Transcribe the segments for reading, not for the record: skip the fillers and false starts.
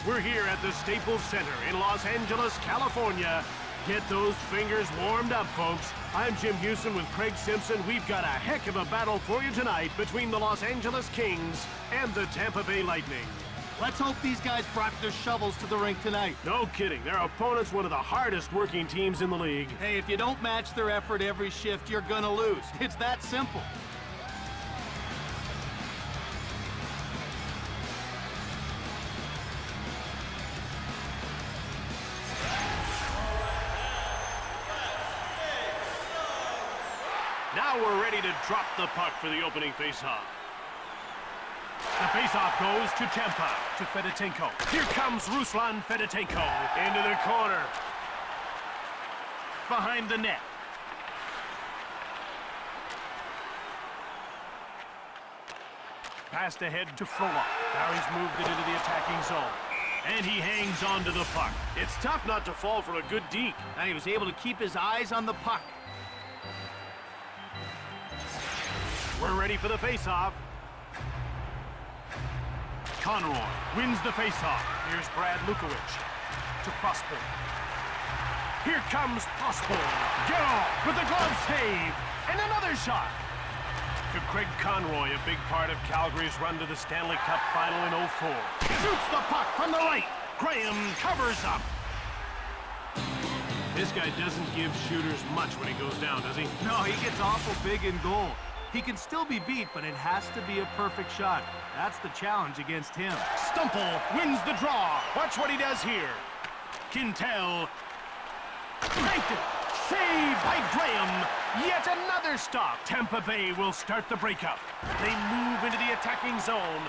We're here at the Staples Center in Los Angeles, California. Get those fingers warmed up, folks. I'm Jim Houston with Craig Simpson. We've got a heck of a battle for you tonight between the Los Angeles Kings and the Tampa Bay Lightning. Let's hope these guys brought their shovels to the rink tonight. No kidding. Their opponent's one of the hardest working teams in the league. Hey, if you don't match their effort every shift, you're gonna lose. It's that simple. Now we're ready to drop the puck for the opening faceoff. The faceoff goes to Tampa, to Fedotenko. Here comes Ruslan Fedotenko into the corner. Behind the net. Passed ahead to Frolov. Now he's moved it into the attacking zone. And he hangs on to the puck. It's tough not to fall for a good deke. And he was able to keep his eyes on the puck. We're ready for the faceoff. Conroy wins the faceoff. Here's Brad Lukowicz to Prosper. Here comes Prosper. Get off with the glove save. And another shot. To Craig Conroy, a big part of Calgary's run to the Stanley Cup final in '04. Shoots the puck from the right. Graham covers up. This guy doesn't give shooters much when he goes down, does he? No, he gets awful big in goal. He can still be beat, but it has to be a perfect shot. That's the challenge against him. Stumple wins the draw. Watch what he does here. Quintel. Banked it. Saved by Graham. Yet another stop. Tampa Bay will start the breakup. They move into the attacking zone.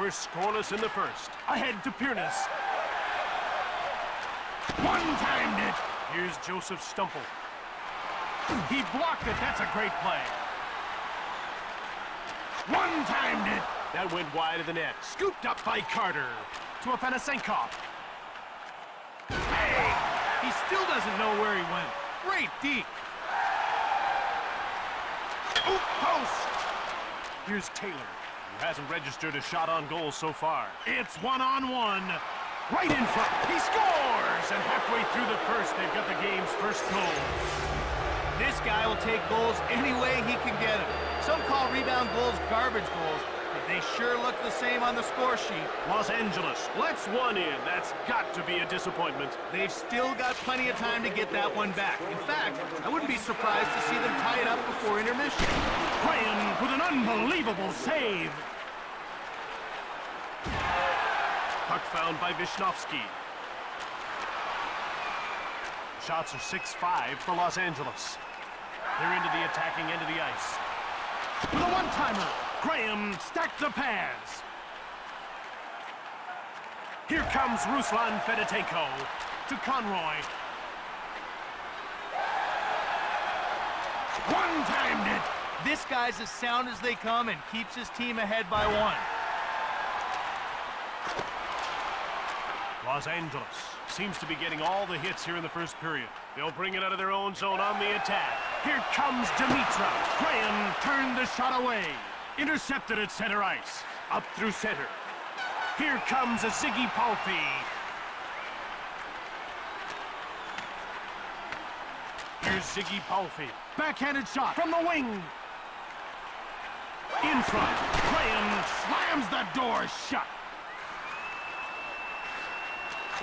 We're scoreless in the first. Ahead to Piernas. One-timed it. Here's Joseph Stumple. He blocked it. That's a great play. One-timed it. That went wide of the net. Scooped up by Carter. To Afanasenkov. Hey! He still doesn't know where he went. Great deke. Oop, post. Here's Taylor, who hasn't registered a shot on goal so far. It's one-on-one. Right in front. He scores! And halfway through the first, they've got the game's first goal. This guy will take goals any way he can get them. Some call rebound goals garbage goals, but they sure look the same on the score sheet. Los Angeles lets one in. That's got to be a disappointment. They've still got plenty of time to get that one back. In fact, I wouldn't be surprised to see them tie it up before intermission. Graham with an unbelievable save. Puck found by Vishnofsky. Shots are 6-5 for Los Angeles. They're into the attacking end of the ice. With a one-timer, Graham stacked the pads. Here comes Ruslan Fedotenko to Conroy. One-timed it. This guy's as sound as they come and keeps his team ahead by one. Los Angeles seems to be getting all the hits here in the first period. They'll bring it out of their own zone on the attack. Here comes Dimitra. Graham turned the shot away. Intercepted at center ice. Up through center. Here comes a Ziggy Palffy. Here's Ziggy Palffy. Backhanded shot from the wing. In front. Graham slams the door shut.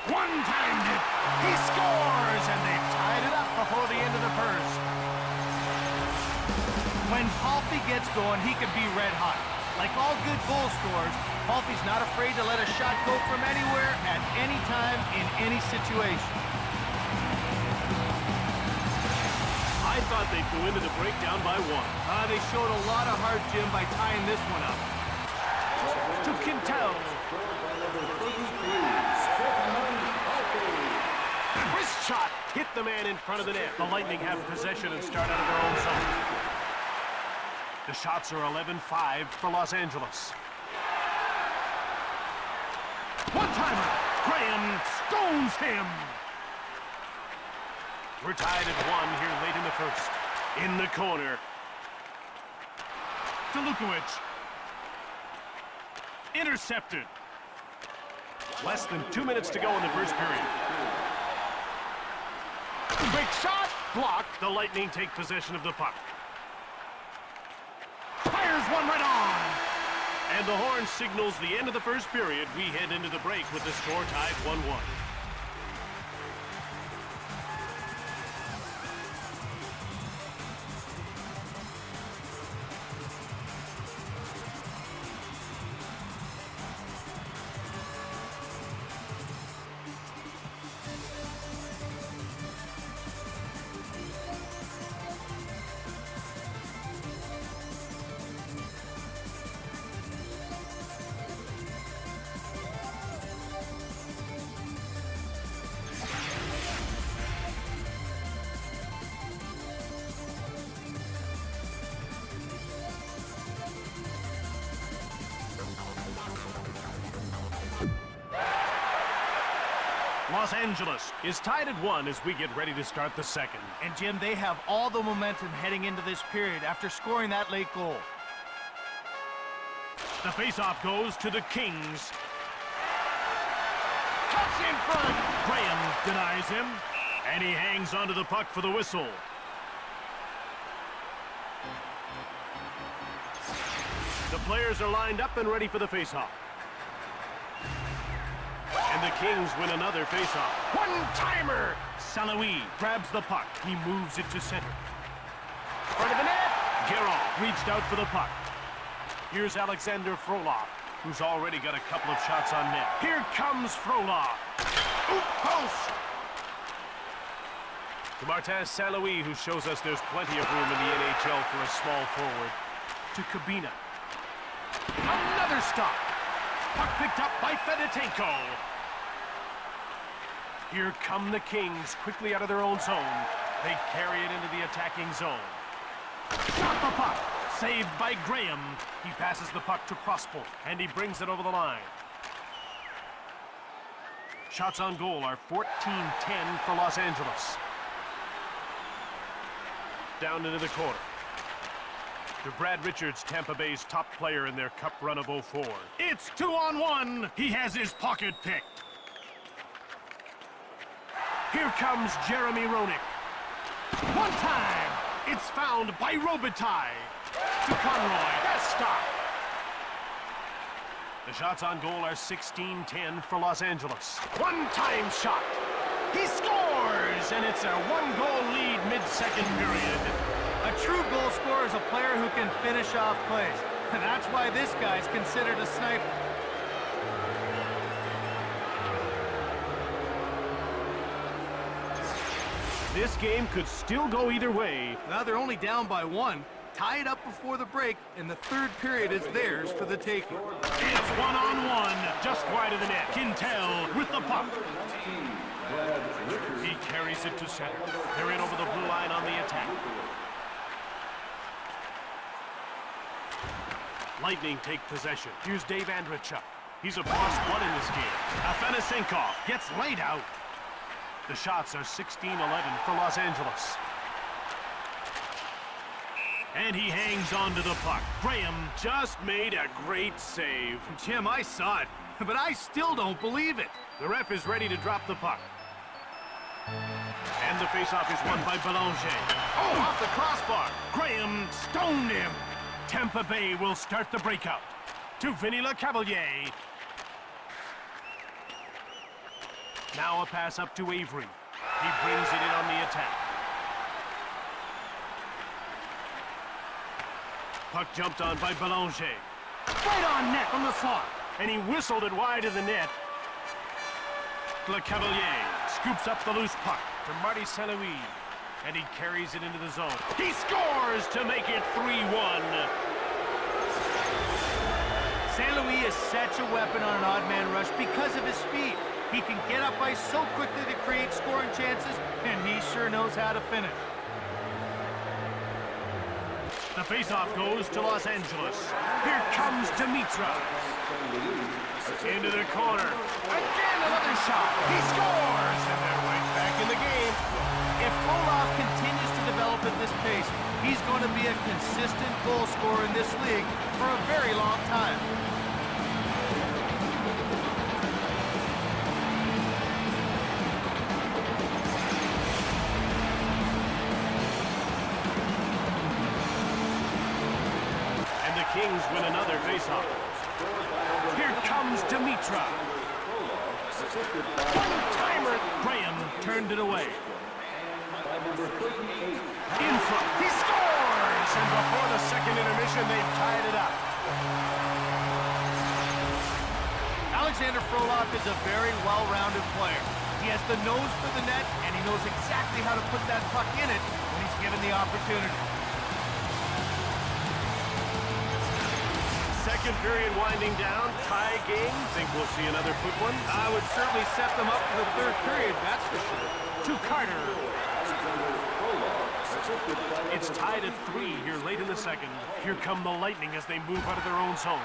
One-timed it. He scores, and they've tied it up before the end of the first. When Palffy gets going, he can be red hot. Like all good goal scorers, Palffy's not afraid to let a shot go from anywhere, at any time, in any situation. I thought they'd go into the breakdown by one. They showed a lot of heart, Jim, by tying this one up. To Quintel. Wrist shot hit the man in front of the net. The Lightning have possession and start out of their own zone. The shots are 11-5 for Los Angeles. One-timer. Graham stones him. We're tied at one here late in the first. In the corner. To Lukowicz. Intercepted. Less than 2 minutes to go in the first period. Quick shot, blocked. The Lightning take possession of the puck. Fires one right on. And the horn signals the end of the first period. We head into the break with the score tied 1-1. Los Angeles is tied at 1 as we get ready to start the second. And Jim, they have all the momentum heading into this period after scoring that late goal. The faceoff goes to the Kings. Cuts in front. Graham denies him, and he hangs onto the puck for the whistle. The players are lined up and ready for the faceoff. And the Kings win another faceoff. One-timer! Salawi grabs the puck. He moves it to center. Front of the net. Guerin reached out for the puck. Here's Alexander Frolov, who's already got a couple of shots on net. Here comes Frolov. Oop, post! To Martin Salawi, who shows us there's plenty of room in the NHL for a small forward. To Kabina. Another stop. Puck picked up by Fedotenko. Here come the Kings, quickly out of their own zone. They carry it into the attacking zone. Shot the puck, saved by Graham. He passes the puck to Prosper, and he brings it over the line. Shots on goal are 14-10 for Los Angeles. Down into the corner. To Brad Richards, Tampa Bay's top player in their cup run of 04. It's 2-on-1. He has his pocket picked. Here comes Jeremy Roenick. One time. It's found by Robitaille. To Conroy. That's stop. The shots on goal are 16-10 for Los Angeles. One-time shot. He scores, and it's a one-goal lead mid-second period. A true goal scorer is a player who can finish off plays. And that's why this guy's considered a sniper. This game could still go either way. Now they're only down by 1. Tie it up before the break, and the third period is theirs for the taking. It's 1-on-1, just wide of the net. Quintel with the puck. He carries it to center. They're in over the blue line on the attack. Lightning take possession. Here's Dave Andrechuk. He's a +1 in this game. Afanasenkov gets laid out. The shots are 16-11 for Los Angeles. And he hangs on to the puck. Graham just made a great save. Jim, I saw it, but I still don't believe it. The ref is ready to drop the puck. And the faceoff is won by Belanger. Oh, off the crossbar. Graham stoned him. Tampa Bay will start the breakout. To Vinny LeCavalier. Now a pass up to Avery. He brings it in on the attack. Puck jumped on by Belanger. Right on net from the slot. And he whistled it wide of the net. LeCavalier scoops up the loose puck to Marty Salawi. And he carries it into the zone. He scores to make it 3-1. Salawi is such a weapon on an odd man rush because of his speed. He can get up ice so quickly to create scoring chances, and he sure knows how to finish. The faceoff goes to Los Angeles. Here comes Dimitra. Into the corner. Again, another shot. He scores, and they're right back in the game. If Frolov continues to develop at this pace, he's going to be a consistent goal scorer in this league for a very long time. Kings win another faceoff. Here comes Dimitra. One-timer. Graham turned it away. In front. He scores! And before the second intermission, they've tied it up. Alexander Frolov is a very well-rounded player. He has the nose for the net, and he knows exactly how to put that puck in it when he's given the opportunity. Second period winding down. Tie game. Think we'll see another quick one? I would certainly set them up for the third period, that's for sure. To Carter. It's tied at 3 here late in the second. Here come the Lightning as they move out of their own zone.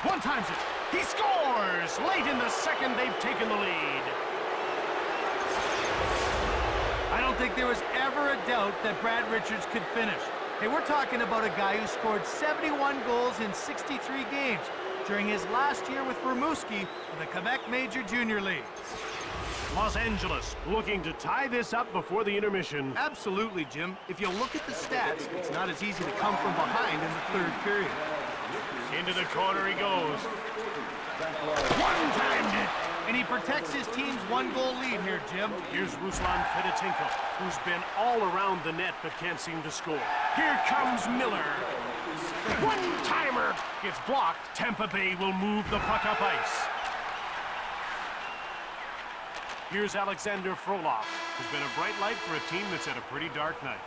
One times it. He scores! Late in the second, they've taken the lead. I don't think there was ever a doubt that Brad Richards could finish. Hey, we're talking about a guy who scored 71 goals in 63 games during his last year with Rimouski in the Quebec Major Junior League. Los Angeles looking to tie this up before the intermission. Absolutely, Jim. If you look at the stats, it's not as easy to come from behind in the third period. Into the corner he goes. One-timed it! And he protects his team's one-goal lead here, Jim. Here's Ruslan Fedotenko, who's been all around the net but can't seem to score. Here comes Miller. One-timer! It's blocked. Tampa Bay will move the puck up ice. Here's Alexander Frolov, who's been a bright light for a team that's had a pretty dark night.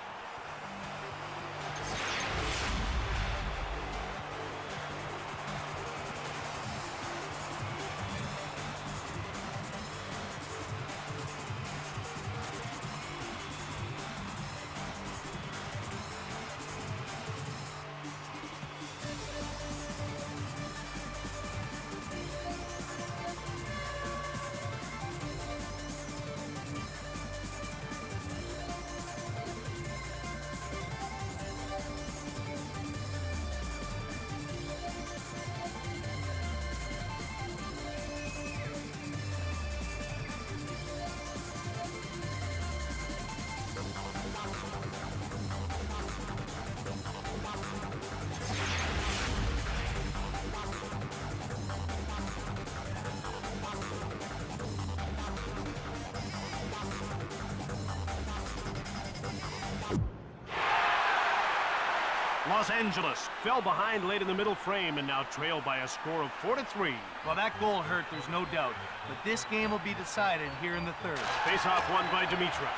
Los Angeles fell behind late in the middle frame and now trail by a score of 4-3. Well, that goal hurt, there's no doubt. But this game will be decided here in the third. Face-off won by Dimitra.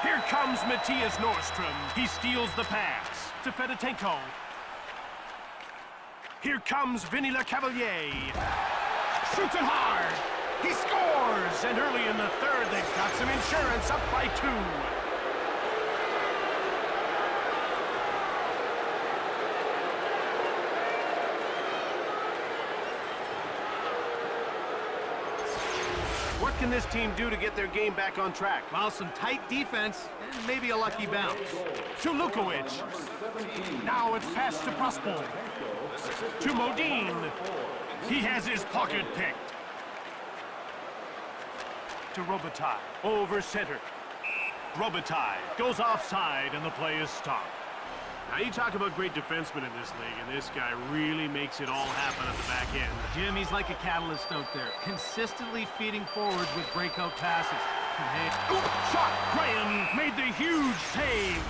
Here comes Matthias Nordstrom. He steals the pass to Fedotenko. Here comes Vinny Lecavalier. Shoots it hard. He scores! And early in the third, they've got some insurance, up by 2. What can this team do to get their game back on track? Well, some tight defense and maybe a lucky bounce. To Lukovic. Now it's passed to Prospol. To Modine. He has his pocket picked. To Robitaille. Over center. Robitaille goes offside and the play is stopped. Now you talk about great defensemen in this league, and this guy really makes it all happen at the back end. Jim, he's like a catalyst out there, consistently feeding forwards with breakout passes. Hey. Shot! Graham made the huge save.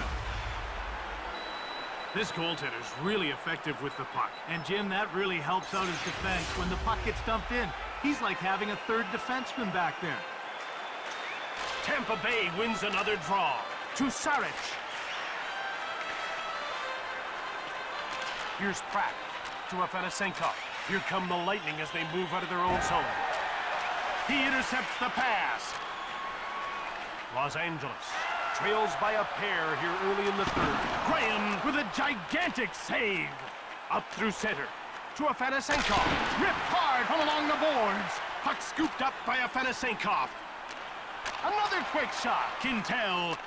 This goaltender's really effective with the puck. And Jim, that really helps out his defense. When the puck gets dumped in, he's like having a third defenseman back there. Tampa Bay wins another draw. To Saric. Here's Pratt to Afanasenkov. Here come the Lightning as they move out of their own zone. He intercepts the pass. Los Angeles trails by a pair here early in the third. Graham with a gigantic save. Up through center to Afanasenkov. Ripped hard from along the boards. Puck scooped up by Afanasenkov. Another quick shot. Quintel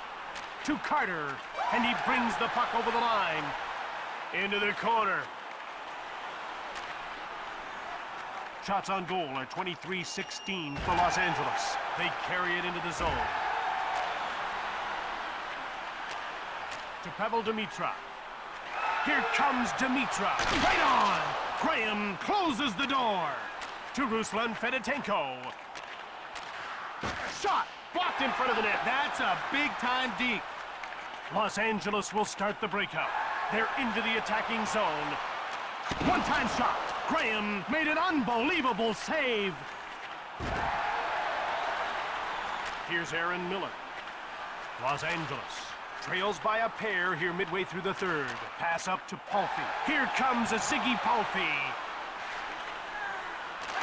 to Carter. And he brings the puck over the line. Into the corner. Shots on goal are 23-16 for Los Angeles. They carry it into the zone. To Pavel Dimitra. Here comes Dimitra. Right on! Graham closes the door to Ruslan Fedotenko. Shot! Blocked in front of the net. That's a big-time deke. Los Angeles will start the breakout. They're into the attacking zone. One-time shot. Graham made an unbelievable save. Here's Aaron Miller. Los Angeles trails by a pair here midway through the third. Pass up to Palffy. Here comes a Ziggy Palffy.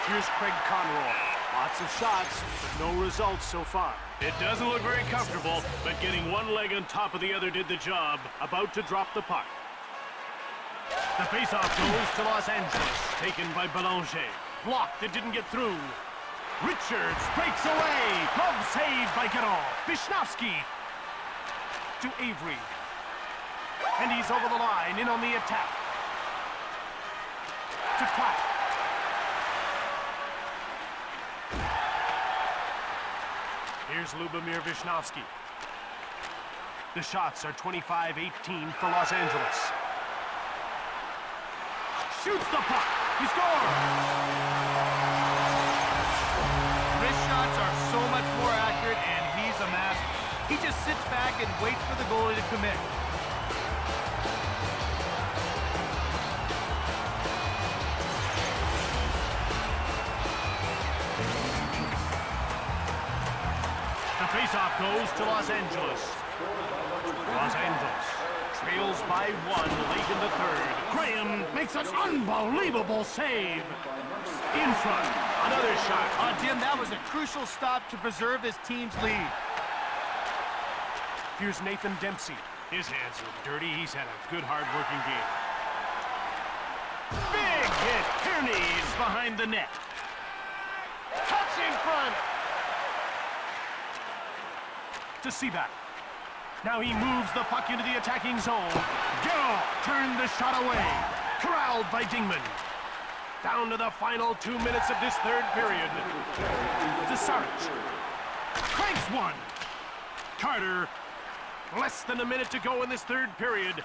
Here's Craig Conroy. Lots of shots, but no results so far. It doesn't look very comfortable, but getting one leg on top of the other did the job. About to drop the puck. The faceoff goes to Los Angeles, taken by Belanger. Blocked, it didn't get through. Richards breaks away. Glove saved by Guerin. Vishnowsky to Avery. And he's over the line, in on the attack. To Platt. Here's Lubomir Vishnowsky. The shots are 25-18 for Los Angeles. Shoots the puck. He scores! Wrist shots are so much more accurate, and he's a master. He just sits back and waits for the goalie to commit. The faceoff goes to Los Angeles. Los Angeles trails by one late in the third. Graham makes an unbelievable save. In front, another shot. Jim, that was a crucial stop to preserve his team's lead. Here's Nathan Dempsey. His hands are dirty. He's had a good, hard-working game. Big hit. Kearney's behind the net. Touch in front. To Seaback. Now he moves the puck into the attacking zone. Guerin turned the shot away. Corralled by Dingman. Down to the final 2 minutes of this third period. To Sarich. Cranks one. Carter. Less than a minute to go in this third period.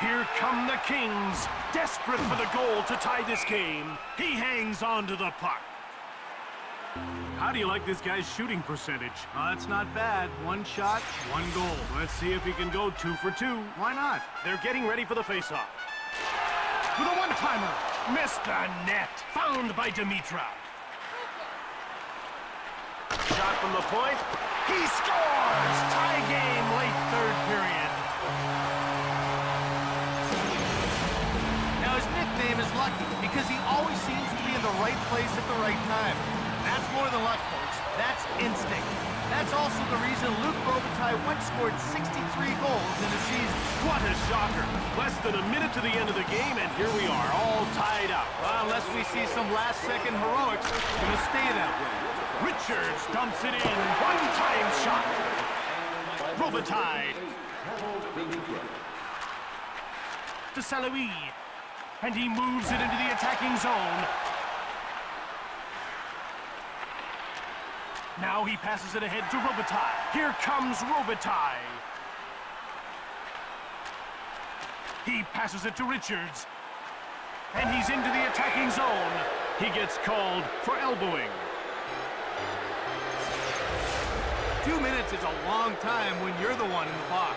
Here come the Kings. Desperate for the goal to tie this game. He hangs on to the puck. How do you like this guy's shooting percentage? That's not bad. One shot, one goal. Let's see if he can go 2 for 2. Why not? They're getting ready for the faceoff. With a one-timer. Missed the net. Found by Dimitra. Shot from the point. He scores! Tie game late third period. Now his nickname is Lucky because he always seems to be in the right place at the right time. That's more than luck, folks. That's instinct. That's also the reason Luc Robitaille once scored 63 goals in a season. What a shocker. Less than a minute to the end of the game, and here we are, all tied up. Well, unless we see some last-second heroics, it's going to stay that way. Richards dumps it in. One-time shot. Robitaille. To Saint-Louis. And he moves it into the attacking zone. Now he passes it ahead to Robitaille. Here comes Robitaille. He passes it to Richards. And he's into the attacking zone. He gets called for elbowing. 2 minutes is a long time when you're the one in the box.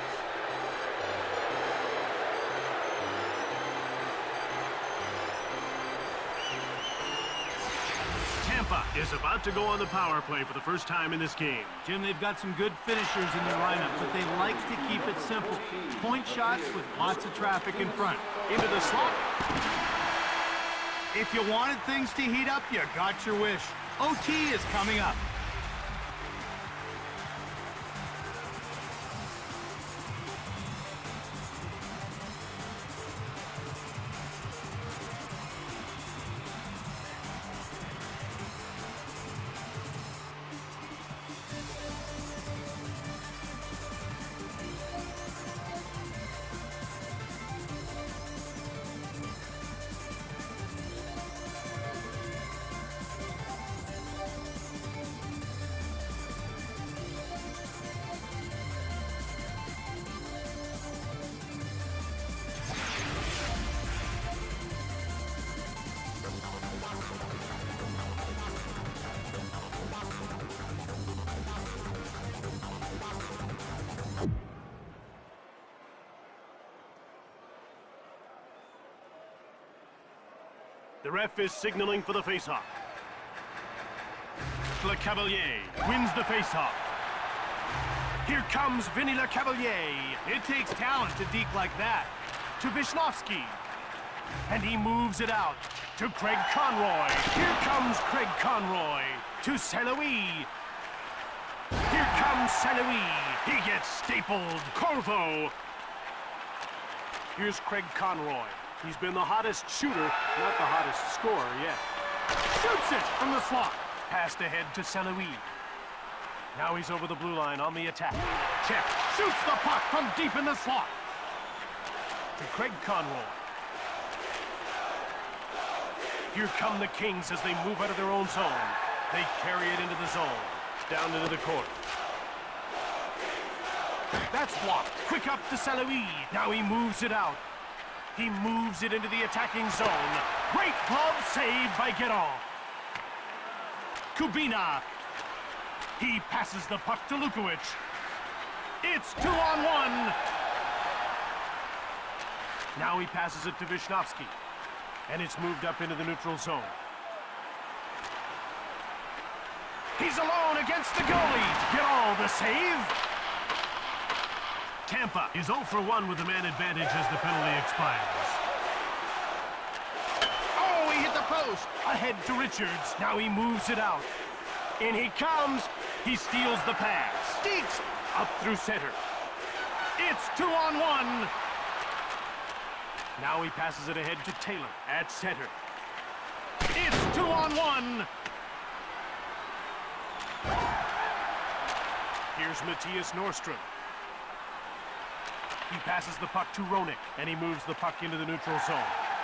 Tampa is about to go on the power play for the first time in this game. Jim, they've got some good finishers in their lineup, but they like to keep it simple. Point shots with lots of traffic in front. Into the slot. If you wanted things to heat up, you got your wish. OT is coming up. ref is signaling for the faceoff. Le Cavalier wins the faceoff. Here comes Vinny Le Cavalier. It takes talent to deke like that. To Wisnowski. And he moves it out to Craig Conroy. Here comes Craig Conroy. To St. Louis. Here comes St. Louis. He gets stapled. Corvo. Here's Craig Conroy. He's been the hottest shooter, not the hottest scorer yet. Shoots it from the slot. Passed ahead to St. Louis. Now he's over the blue line on the attack. Check. Shoots the puck from deep in the slot. To Craig Conroy. Here come the Kings as they move out of their own zone. They carry it into the zone. Down into the corner. That's blocked. Quick up to St. Louis. Now he moves it out. He moves it into the attacking zone. Great glove save by Guerin. Kubina. He passes the puck to Lukovic. It's 2-on-1. Now he passes it to Wisnowski. And it's moved up into the neutral zone. He's alone against the goalie. Guerin the save. Tampa is 0 for 1 with the man advantage as the penalty expires. Oh, he hit the post. Ahead to Richards. Now he moves it out. In he comes. He steals the pass. Deeks up through center. It's 2-on-1. Now he passes it ahead to Taylor at center. It's 2-on-1. Here's Matthias Nordstrom. He passes the puck to Roenick, and he moves the puck into the neutral zone.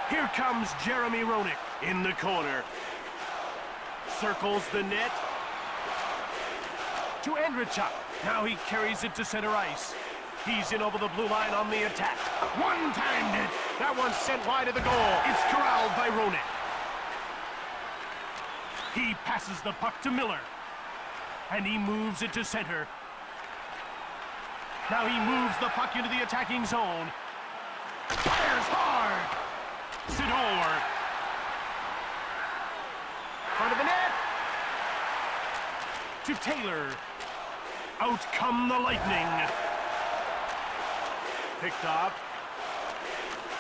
Here comes Jeremy Roenick in the corner. Circles the net. To Andrechuk. Now he carries it to center ice. He's in over the blue line on the attack. One-timed it. That one's sent wide of the goal. It's corralled by Roenick. He passes the puck to Miller. And he moves it to center. Now he moves the puck into the attacking zone. Fires hard. Sidor. Front of the net. To Taylor. Out come the Lightning. Picked up.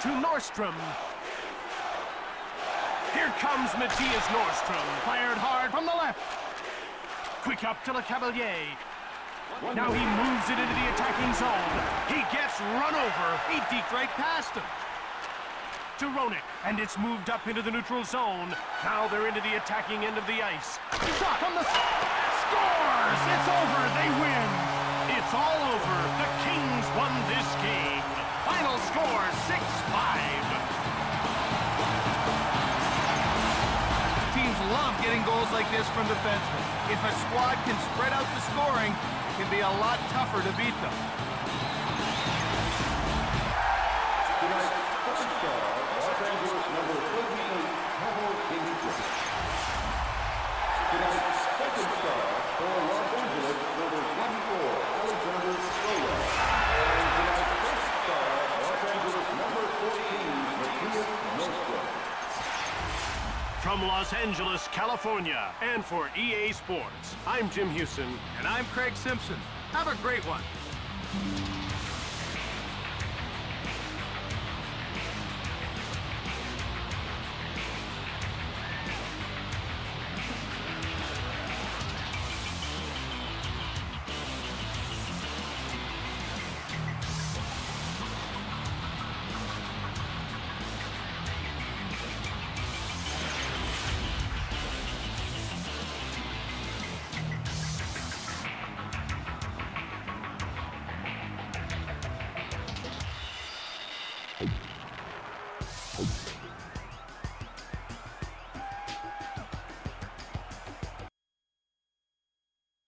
To Nordstrom. Here comes Matthias Nordstrom. Fired hard from the left. Quick up to Le Cavalier. Now he moves it into the attacking zone. He gets run over. He deked right past him. To Roenick, and it's moved up into the neutral zone. Now they're into the attacking end of the ice. Shot from the... Scores! It's over. They win. It's all over. The Kings won this game. Final score, 6-5. Teams love getting goals like this from defensemen. If a squad can spread out the scoring, it can be a lot tougher to beat them. From Los Angeles, California, and for EA Sports, I'm Jim Houston. And I'm Craig Simpson. Have a great one.